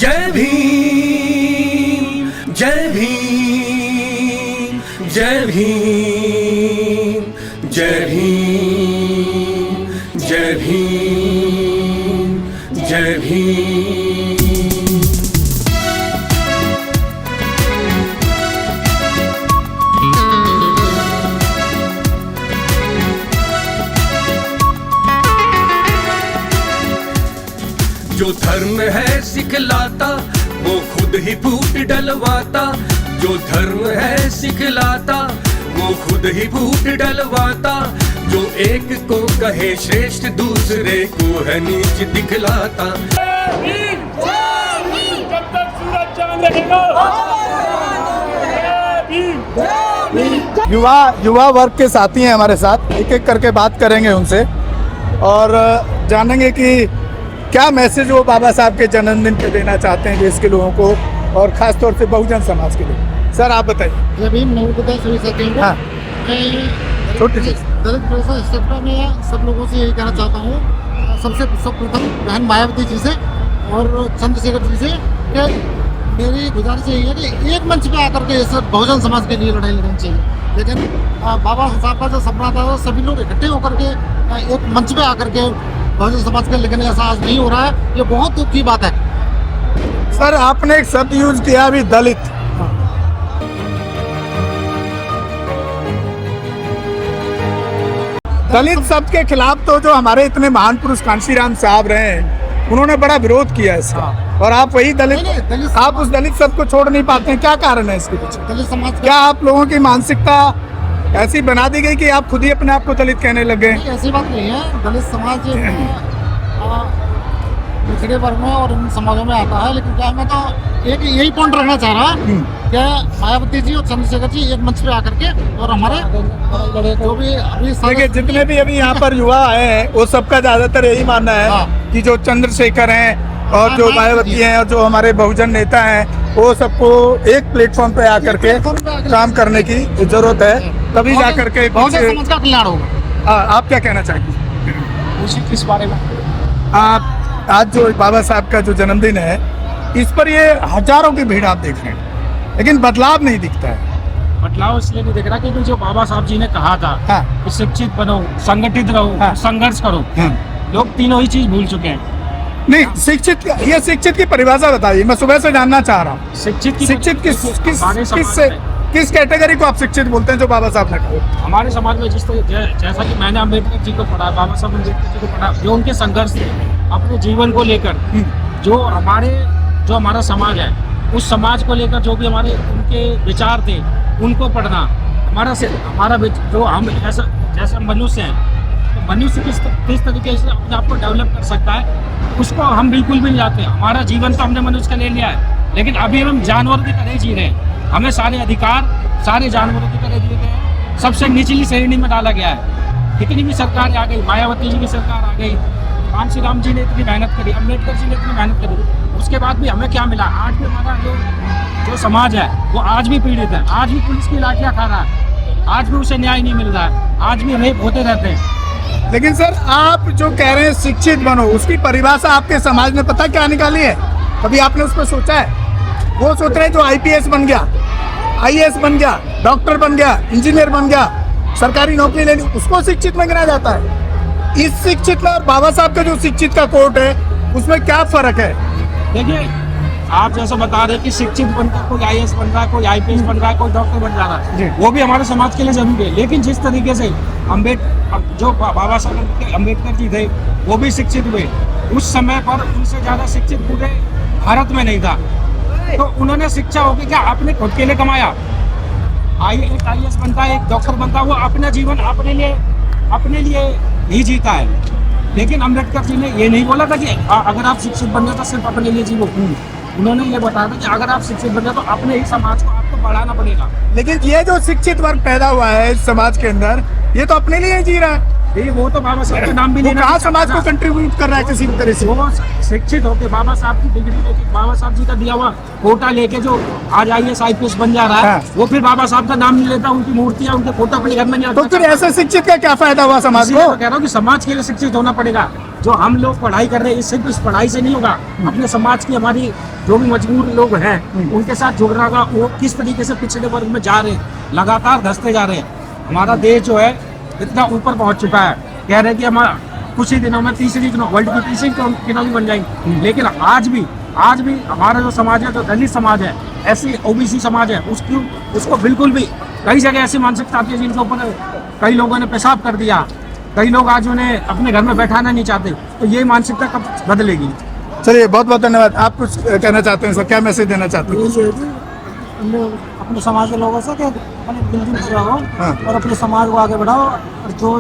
जय भीम जय भीम जय भीम जय भीम जय भीम जय भीम। जो धर्म है सिखलाता वो खुद ही फूट डलवाता। जो धर्म है सिखलाता वो खुद ही फूट डलवाता। जो एक को कहे श्रेष्ठ दूसरे को है नीच दिखलाता। जब तक सूरज चांद रहेगा। युवा वर्ग के साथी हैं हमारे साथ, एक एक करके बात करेंगे उनसे और जानेंगे कि क्या मैसेज वो बाबा साहब के जन्मदिन पे देना चाहते हैं देश के लोगों को और खास तौर से बहुजन समाज के लिए। सर आप बताइए। जय भीम, नमस्कार सभी साथियों को। हाँ, मैं छोटी सी दलित प्रोफेसर क्षेत्र में सब लोगों से यही कहना चाहता हूँ, सर्वप्रथम बहन मायावती जी से और चंद्रशेखर जी से कि मेरी गुजारिश यही है कि एक मंच पे आकर के इस बहुजन समाज के लिए लड़ाई लड़नी चाहिए। लेकिन बाबा साहब का जो सपना था वो सभी लोग इकट्ठे होकर के एक मंच पे आकर के बहुजन समाज के, लेकिन ऐसा आज नहीं हो रहा है। ये बहुत दुख की बात है। सर आपने एक शब्द यूज किया अभी, दलित। दलित शब्द के खिलाफ तो जो हमारे इतने महान पुरुष कांशीराम साहब रहे हैं उन्होंने बड़ा विरोध किया इसका। और आप वही दलित, आप उस दलित शब्द को छोड़ नहीं पाते हैं, क्या कारण है इसके पीछे? दलित समाज क्या आप लोगों की मानसिकता ऐसी बना दी गई कि आप खुद ही अपने आप को दलित कहने लग गए? ऐसी बात नहीं है। दलित समाज पिछड़े वर्ग में और इन समाजों में आता है, लेकिन क्या मैं तो एक यही पॉइंट रखना चाह रहा क्या मायावती जी और चंद्रशेखर जी एक मंच पे आकर के और हमारे जो भी अभी देखिए जितने भी अभी यहाँ पर युवा आए हैं वो सबका ज्यादातर यही मानना है कि जो चंद्रशेखर हैं और जो मायावती हैं और जो हमारे बहुजन नेता हैं वो सबको एक प्लेटफॉर्म पे आकर के काम करने की जरूरत है, तभी जा करके बहुजन समाज का कल्याण होगा। आप क्या कहना चाहेंगे इस बारे में? आप आज जो बाबा साहब का जो जन्मदिन है इस पर ये हजारों की भीड़ आप देख रहे हैं, लेकिन बदलाव नहीं दिखता है। बदलाव इसलिए नहीं दिख रहा क्योंकि जो बाबा साहब जी ने कहा था कि शिक्षित बनो, संगठित रहो, संघर्ष करो, लोग तीनों ही चीज भूल चुके हैं। नहीं, शिक्षित, ये शिक्षित की परिभाषा बताइए, मैं सुबह से जानना चाह रहा हूँ। शिक्षित किस कैटेगरी को आप शिक्षित बोलते हैं जो बाबा साहब ने कहा? हमारे समाज में जिस तरह जैसा कि मैंने अम्बेडकर जी को पढ़ा, बाबा साहब अम्बेडकर जी को पढ़ा, जो उनके संघर्ष थे अपने जीवन को लेकर, जो हमारा समाज है उस समाज को लेकर जो भी हमारे उनके विचार थे उनको पढ़ना, हमारा जो हम ऐसा जैसे हम मनुष्य हैं तो मनुष्य किस तरीके से अपने आप को डेवलप कर सकता है उसको हम बिल्कुल भी नहीं जानते। हमारा जीवन तो हमने मनुष्य का ले लिया है, लेकिन अभी हम जानवरों की तरह जी रहे हैं। हमें सारे अधिकार सारे जानवरों की तरह दिए गए हैं, सबसे निचली श्रेणी में डाला गया है। कितनी भी सरकार आ गई, मायावती जी की सरकार आ गई, कांशीराम जी ने इतनी मेहनत करी, अम्बेडकर जी ने इतनी मेहनत करी, उसके बाद भी हमें क्या मिला? आज भी हमारा जो समाज है वो आज भी पीड़ित है, आज भी पुलिस की लाठियां खा रहा है, आज भी उसे न्याय नहीं मिल रहा है, आज भी रेप होते रहते हैं। लेकिन सर आप जो कह रहे हैं शिक्षित बनो, उसकी परिभाषा आपके समाज ने पता क्या निकाली है? कभी आपने उस पर सोचा है? वो सोच रहे हैं जो IPS बन गया, IAS बन गया, डॉक्टर बन गया, इंजीनियर बन गया, सरकारी नौकरी लेनी, उसको शिक्षित में गिना जाता है। इस शिक्षित में और बाबा साहब का जो शिक्षित का कोट है उसमें क्या फर्क है? देखिए आप जैसा बता रहे हैं कि शिक्षित बनकर कोई IAS बन रहा है, कोई IPS बन रहा है, कोई डॉक्टर बन जा रहा है, वो भी हमारे समाज के लिए जरूरी है। लेकिन जिस तरीके से जो बाबा साहब अम्बेडकर जी थे वो भी शिक्षित हुए, उस समय पर उनसे ज्यादा शिक्षित पूरे भारत में नहीं था। तो उन्होंने शिक्षा होगी क्या अपने खुद के लिए कमाया? एक IAS बनता है, एक डॉक्टर बनता है, वो अपना जीवन अपने लिए ही जीता है। लेकिन अम्बेडकर जी ने ये नहीं बोला था कि अगर आप शिक्षित बन जाए तो सिर्फ अपने लिए जीवो। उन्होंने ये बताया था कि अगर आप शिक्षित बन जाए तो अपने ही समाज को आपको बढ़ाना पड़ेगा। लेकिन ये जो शिक्षित वर्ग पैदा हुआ है इस समाज के अंदर, ये तो अपने लिए ही जी रहा है। ये वो तो बाबा साहब का नाम भी वो लेना कहाँ नहीं समाज चाहता को कंट्रीब्यूट कर रहा है किसी भी तरह से? वो शिक्षित होके बाबा साहब की डिग्री लेके बाबा साहब जी का दिया हुआ कोटा लेके जो आज IAS IPS बन जा रहा है, हाँ। वो फिर बाबा साहब का नाम नहीं लेता, उनकी मूर्तियां उनके फोटो अपने घर में नहीं तो रखता। फिर ऐसे शिक्षित का क्या फायदा हुआ समाज इसीलिए को? तो कह रहा हूँ कि समाज के लिए शिक्षित होना पड़ेगा। जो हम लोग पढ़ाई कर रहे हैं, सिर्फ इस पढ़ाई से नहीं होगा, अपने समाज की हमारी जो भी मजबूर लोग हैं उनके साथ जुड़ना होगा। वो किस तरीके से पिछड़े वर्ग में जा रहे हैं, लगातार धंसते जा रहे हैं। हमारा देश जो है इतना ऊपर पहुंच चुका है, कह रहे हैं कि हमारा कुछ ही दिनों में वर्ल्ड की तीसरी इकोनॉमी बन जाएगी। लेकिन आज भी हमारा जो समाज है, जो दलित समाज है, ऐसी OBC समाज है, उसको बिल्कुल भी कई जगह ऐसी मानसिकता आती है जिनके ऊपर कई लोगों ने पेशाब कर दिया, कई लोग आज उन्हें अपने घर में बैठाना नहीं चाहते। तो ये मानसिकता कब बदलेगी? चलिए बहुत बहुत धन्यवाद। आप कुछ कहना चाहते हैं सर, क्या मैसेज देना चाहते हैं? अपने समाज के लोगों से मिलजुल कर रहो हाँ। और अपने समाज को आगे बढ़ाओ, और जो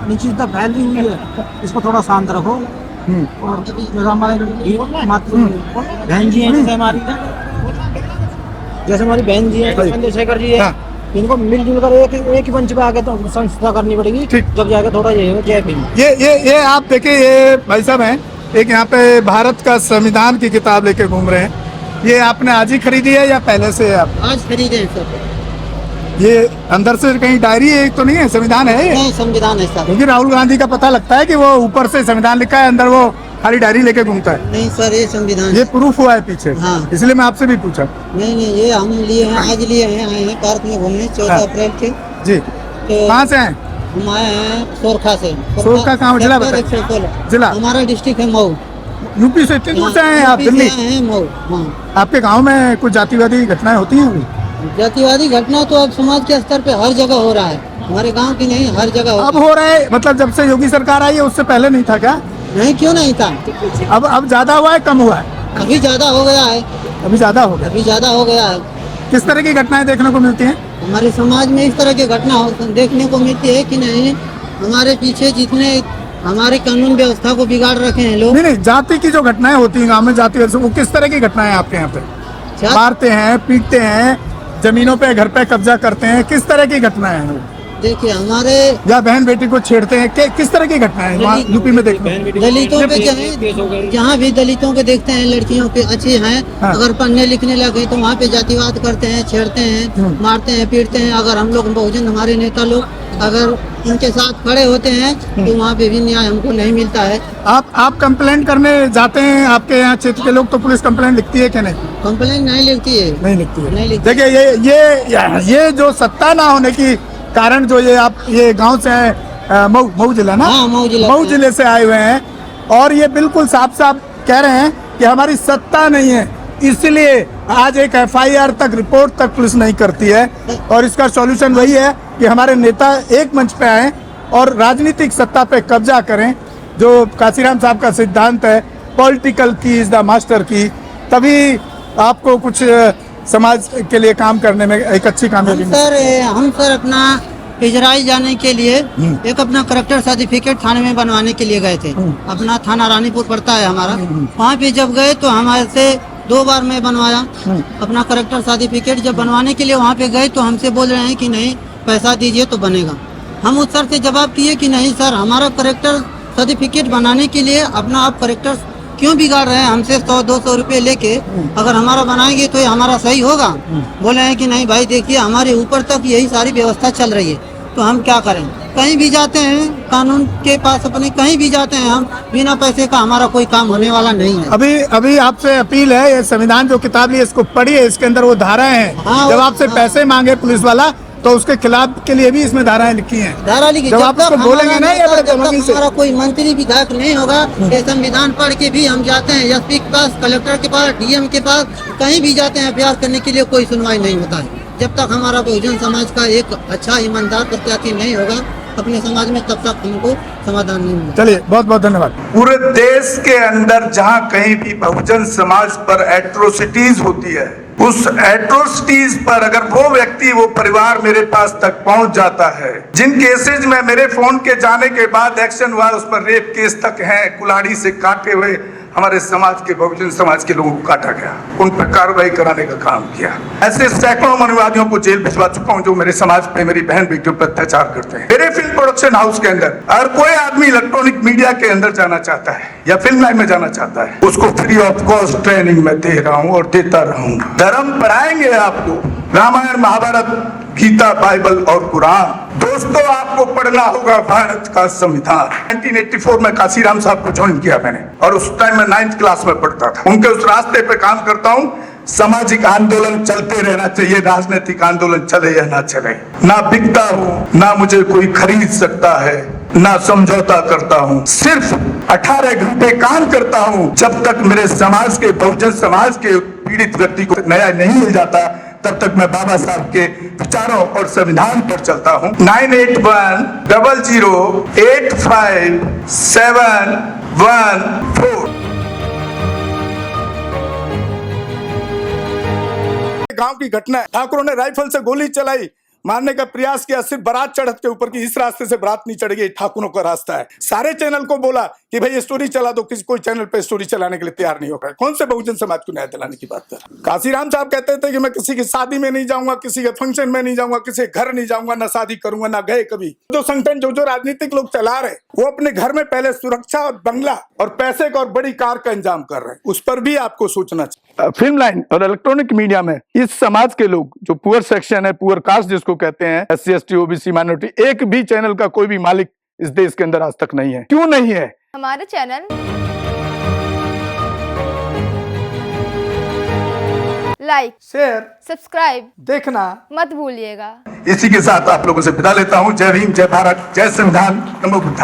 निश्चितता फैली हुई है इसको थोड़ा शांत रखो। और जो हमारे मातृ बहन जी हैं, जैसे हमारी बहन जी है चंद्रशेखर जी है, हाँ। इनको मिलजुल कर एक ही मंच पे आके तो संस्था करनी पड़ेगी, ठीक। जब जाके थोड़ा ये हो। जय भीम। ये आप देखिए, ये भाई साहब हैं, एक यहाँ पे भारत का संविधान की किताब लेके घूम रहे हैं। ये आपने आज ही खरीदी है या पहले से है आप? आज खरीदे हैं सर। ये अंदर से कहीं डायरी है तो नहीं है, संविधान है ये? नहीं, संविधान है सर। क्योंकि राहुल गांधी का पता लगता है कि वो ऊपर से संविधान लिखा है, अंदर वो खाली डायरी लेके घूमता है। नहीं सर, ये संविधान ये प्रूफ हुआ है पीछे, हाँ। इसलिए मैं आपसे भी पूछा। नहीं, ये हम लिए हैं, आज लिए हैं, आए हैं पार्क में घूमने 14 हाँ। अप्रैल के। जी, तो कहाँ से हैं? हम आए हैं सोरखा से। सोरखा कहाँ जिला बताइए? 116 जिला? हमारा डिस्ट्रिक्ट है मऊ। यूपी से इतनी दूर से आए हैं आप? यूपी से दिल्ली? आए हैं मऊ। हाँ। आपके गांव में कुछ जातिवादी घटनाएं होती हैं? जातिवादी घटना तो अब समाज के स्तर पे हर जगह हो रहा है, हमारे गांव की नहीं, हर जगह हो अब हो रहा है, मतलब जब से योगी सरकार आई है उससे पहले नहीं था क्या? नहीं, क्यों नहीं था? अब ज्यादा हुआ है, कम हुआ है? अभी ज्यादा हो गया है, अभी ज्यादा हो गया। अभी ज्यादा हो गया है। किस तरह की घटनाएं देखने को मिलती हैं? हमारे समाज में इस तरह की घटना देखने को मिलती है कि नहीं, हमारे पीछे जितने हमारे कानून व्यवस्था को बिगाड़ रखे हैं लोग। नहीं, जाति की जो घटनाएं होती हैं गाँव में, जाति वो किस तरह की घटनाएं आपके यहाँ पे? मारते हैं, पीटते हैं, जमीनों पे घर पे कब्जा करते हैं, किस तरह की घटनाएं हैं? देखिए हमारे या बहन बेटी को छेड़ते हैं, किस तरह की घटनाएं वहाँ यूपी में देखते हैं? दलितों पे क्या है, जहाँ भी दलितों के देखते हैं लड़कियों पे अच्छी हैं, हाँ। अगर पढ़ने लिखने लगे तो वहाँ पे जातिवाद करते हैं, छेड़ते हैं, मारते हैं, पीटते हैं। अगर हम लोग बहुजन, हमारे नेता लोग अगर उनके साथ खड़े होते हैं तो वहाँ पे भी न्याय हमको नहीं मिलता है। आप कंप्लेन करने जाते हैं, आपके यहाँ क्षेत्र के लोग, तो पुलिस कंप्लेन लिखती है कि नहीं? कंप्लेन नहीं लिखती है। नहीं लिखती है। नहीं लिखती। देखिए ये जो सत्ता ना होने की कारण जो ये गांव से है, मऊ जिला ना? हाँ, मऊ जिला। मऊ जिले से आए हुए हैं और ये बिल्कुल साफ साफ कह रहे हैं कि हमारी सत्ता नहीं है, इसलिए आज एक FIR तक, रिपोर्ट तक पुलिस नहीं करती है। और इसका सॉल्यूशन वही है कि हमारे नेता एक मंच पे आए और राजनीतिक सत्ता पे कब्जा करें, जो काशीराम साहब का सिद्धांत है, पॉलिटिकल की इज द मास्टर की, तभी आपको कुछ समाज के लिए काम करने में एक अच्छी कामयाबी हम सर अपना इजराइल जाने के लिए एक अपना करेक्टर सर्टिफिकेट थाने में बनवाने के लिए गए थे। अपना थाना रानीपुर पड़ता है हमारा, वहाँ पे जब गए तो हमारे से 2 बार मैं बनवाया अपना करेक्टर सर्टिफिकेट। जब बनवाने के लिए वहाँ पे गए तो हमसे बोल रहे हैं कि नहीं, पैसा दीजिए तो बनेगा। हम उस सर से जवाब किए कि नहीं सर, हमारा करेक्टर सर्टिफिकेट बनाने के लिए अपना आप करेक्टर क्यों बिगाड़ रहे हैं हमसे 100-200 रुपये लेके? अगर हमारा बनाएंगे तो ये हमारा सही होगा। बोले हैं कि नहीं भाई, देखिए हमारे ऊपर तक यही सारी व्यवस्था चल रही है, तो हम क्या करें? कहीं भी जाते हैं कानून के पास, अपने कहीं भी जाते हैं हम, बिना पैसे का हमारा कोई काम होने वाला नहीं है। अभी आपसे अपील है, ये संविधान जो किताब ली इसको पढ़िए, इसके अंदर वो धाराएं हैं। हाँ, जब आपसे पैसे मांगे पुलिस वाला तो उसके खिलाफ के लिए भी इसमें धाराएं लिखी हैं। धारा लिखी, जब आप उसको बोलेंगे ना, ये बड़े दमंगी से, हमारा कोई मंत्री विधायक नहीं होगा, ये संविधान पढ़ के भी हम जाते हैं SP के पास, कलेक्टर के पास, DM के पास, कहीं भी जाते हैं अभ्यास करने के लिए, कोई सुनवाई नहीं होता है। जब तक हमारा बहुजन समाज का एक अच्छा ईमानदार प्रत्याशी नहीं होगा अपने समाज में, तब तक हमको समाधान नहीं मिलेगा। चलिए बहुत बहुत धन्यवाद। पूरे देश के अंदर जहां कहीं भी बहुजन समाज पर एट्रोसिटीज होती है, उस एट्रोसिटीज पर अगर वो व्यक्ति, वो परिवार मेरे पास तक पहुंच जाता है, जिन केसेज में मेरे फोन के जाने के बाद एक्शन हुआ, उस पर रेप केस तक है, कुल्हाड़ी से काटे हुए हमारे समाज के, बहुजन समाज के लोगों को काटा गया, उन पर कार्रवाई कराने का काम किया। ऐसे सैकड़ों मनुवादियों को जेल भिजवा चुका हूं जो मेरे समाज पे, मेरी बहन बेटियों पर अत्याचार करते हैं। मेरे प्रोडक्शन हाउस के अंदर अगर कोई आदमी इलेक्ट्रॉनिक मीडिया के अंदर जाना चाहता है या फिल्म लाइन में जाना चाहता है, उसको फ्री ऑफ कॉस्ट ट्रेनिंग में दे रहा हूँ और देता रहूंगा। धर्म पढ़ाएंगे आपको, रामायण, महाभारत, गीता, बाइबल और कुरान। दोस्तों, आपको पढ़ना होगा भारत का संविधान। 1984 में काशीराम साहब को ज्वाइन किया मैंने, और उस टाइम मैं 9th क्लास में पढ़ता था। उनके उस रास्ते पे काम करता हूँ। सामाजिक आंदोलन चलते रहना चाहिए, राजनीतिक आंदोलन चले या ना चले। ना बिकता हूँ, ना मुझे कोई खरीद सकता है, ना समझौता करता हूँ। सिर्फ 18 घंटे काम करता हूँ। जब तक मेरे समाज के, बहुजन समाज के पीड़ित व्यक्ति को न्याय नहीं मिल जाता, तब तक मैं बाबा साहब के विचारों और संविधान पर चलता हूँ। 9810085714। गांव की घटना है, ठाकुरों ने राइफल से गोली चलाई, मारने का प्रयास किया, सिर्फ बारात चढ़त के ऊपर की, इस रास्ते से बारात नहीं चढ़ेगी, ठाकुरों का रास्ता है। सारे चैनल को बोला कि भाई ये स्टोरी चला दो, किसी कोई चैनल पे स्टोरी चलाने के लिए तैयार नहीं होगा। कौन से बहुजन समाज को न्याय दिलाने की बात कर? काशीराम साहब कहते थे कि मैं किसी की शादी में नहीं जाऊंगा, किसी के फंक्शन में नहीं जाऊंगा, किसी के घर नहीं जाऊंगा, ना शादी करूंगा, ना गए कभी। जो संगठन, जो राजनीतिक लोग चला रहे, वो अपने घर में पहले सुरक्षा और बंगला और पैसे का और बड़ी कार का इंतजाम कर रहे हैं। उस पर भी आपको सोचना चाहिए। फिल्म लाइन और इलेक्ट्रॉनिक मीडिया में इस समाज के लोग, जो पुअर सेक्शन है, पुअर कास्ट जिसको कहते हैं, SC ST OBC माइनॉरिटी, एक भी चैनल का कोई भी मालिक इस देश के अंदर आज तक नहीं है। क्यों नहीं है? हमारे चैनल लाइक, शेयर, सब्सक्राइब देखना मत भूलिएगा। इसी के साथ आप लोगों से विदा लेता हूं। जय भीम, जय भारत, जय संविधान, नमो बुद्धाय।